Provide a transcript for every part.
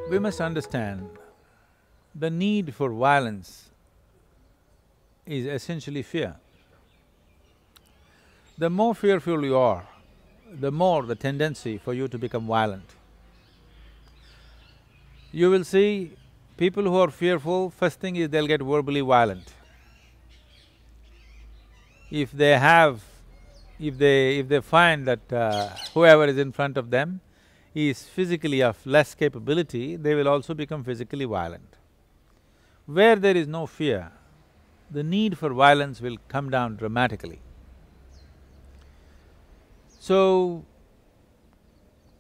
We must understand the need for violence is essentially fear. The more fearful you are, the more the tendency for you to become violent. You will see people who are fearful, first thing is they'll get verbally violent. If they have… if they find that whoever is in front of them is physically of less capability, they will also become physically violent. Where there is no fear, the need for violence will come down dramatically. So,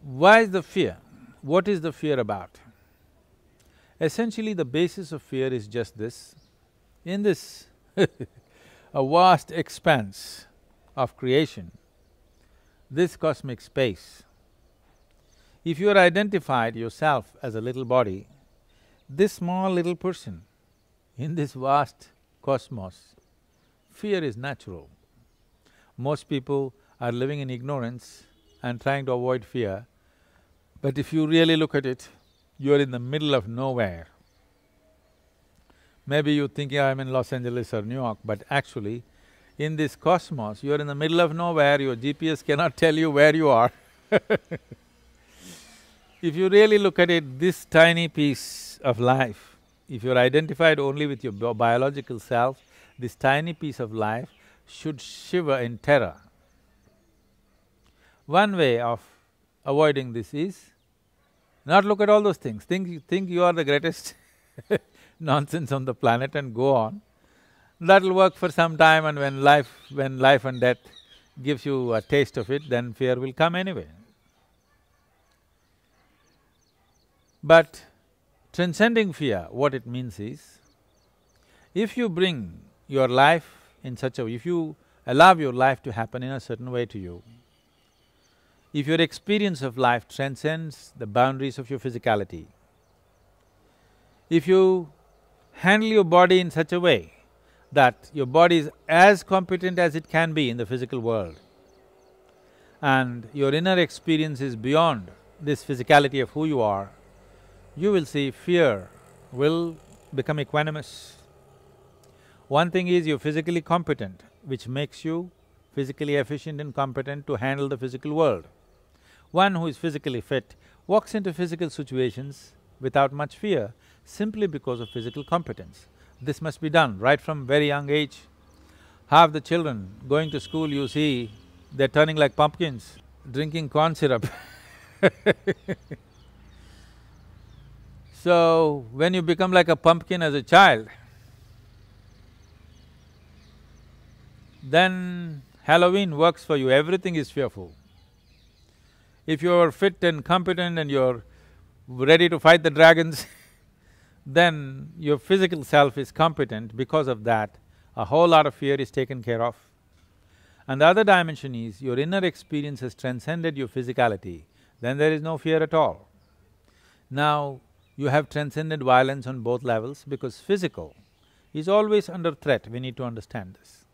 why is the fear? What is the fear about? Essentially, the basis of fear is just this. In this a vast expanse of creation, this cosmic space, if you are identified yourself as a little body, this small little person in this vast cosmos, fear is natural. Most people are living in ignorance and trying to avoid fear, but if you really look at it, you're in the middle of nowhere. Maybe you're thinking, I'm in Los Angeles or New York, but actually, in this cosmos, you're in the middle of nowhere, your GPS cannot tell you where you are. If you really look at it, this tiny piece of life, if you're identified only with your biological self, this tiny piece of life should shiver in terror. One way of avoiding this is not look at all those things, think you are the greatest nonsense on the planet and go on. That'll work for some time, and when life and death gives you a taste of it, then fear will come anyway. But transcending fear, what it means is, if you bring your life in such a way, if you allow your life to happen in a certain way to you, if your experience of life transcends the boundaries of your physicality, if you handle your body in such a way that your body is as competent as it can be in the physical world, and your inner experience is beyond this physicality of who you are, you will see fear will become equanimous. One thing is you're physically competent, which makes you physically efficient and competent to handle the physical world. One who is physically fit walks into physical situations without much fear simply because of physical competence. This must be done right from very young age. Half the children going to school, you see, they're turning like pumpkins, drinking corn syrup. So, when you become like a pumpkin as a child, then Halloween works for you, everything is fearful. If you're fit and competent and you're ready to fight the dragons, then your physical self is competent. Because of that, a whole lot of fear is taken care of. And the other dimension is, your inner experience has transcended your physicality, then there is no fear at all. Now, you have transcended violence on both levels because physical is always under threat, we need to understand this.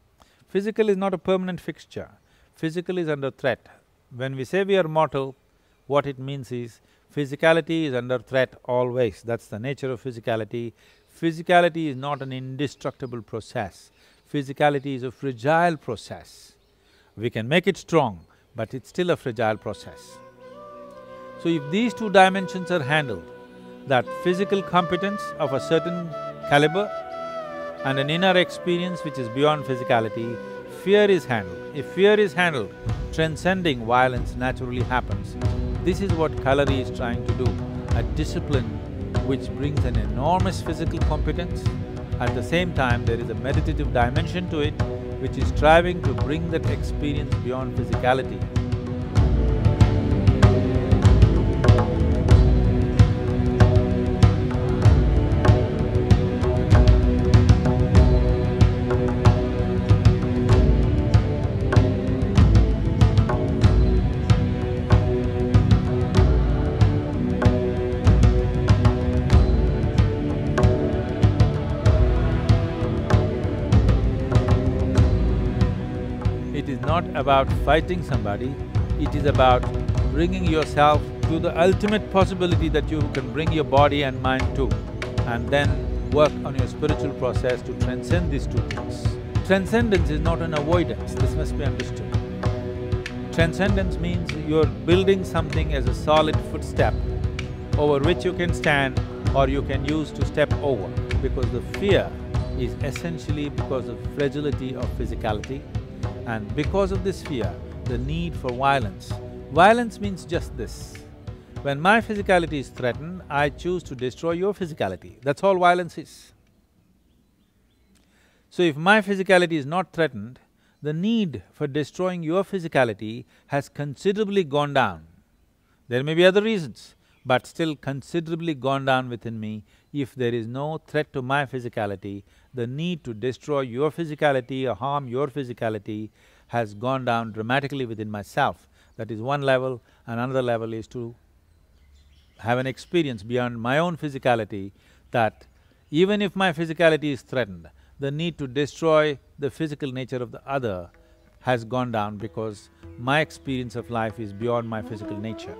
Physical is not a permanent fixture, physical is under threat. When we say we are mortal, what it means is, physicality is under threat always, that's the nature of physicality. Physicality is not an indestructible process, physicality is a fragile process. We can make it strong, but it's still a fragile process. So if these two dimensions are handled, that physical competence of a certain caliber and an inner experience which is beyond physicality, fear is handled. If fear is handled, transcending violence naturally happens. This is what Kalari is trying to do, a discipline which brings an enormous physical competence. At the same time, there is a meditative dimension to it which is striving to bring that experience beyond physicality. It is not about fighting somebody, it is about bringing yourself to to the ultimate possibility that you can bring your body and mind to, and then work on your spiritual process to transcend these two things. Transcendence is not an avoidance, this must be understood. Transcendence means you're building something as a solid footstep over which you can stand or you can use to step over, because the fear is essentially because of fragility of physicality, and because of this fear, the need for violence. Violence means just this: when my physicality is threatened, I choose to destroy your physicality. That's all violence is. So if my physicality is not threatened, the need for destroying your physicality has considerably gone down. There may be other reasons, but still considerably gone down within me. If there is no threat to my physicality, the need to destroy your physicality or harm your physicality has gone down dramatically within myself. That is one level, and another level is to have an experience beyond my own physicality, that even if my physicality is threatened, the need to destroy the physical nature of the other has gone down, because my experience of life is beyond my physical nature.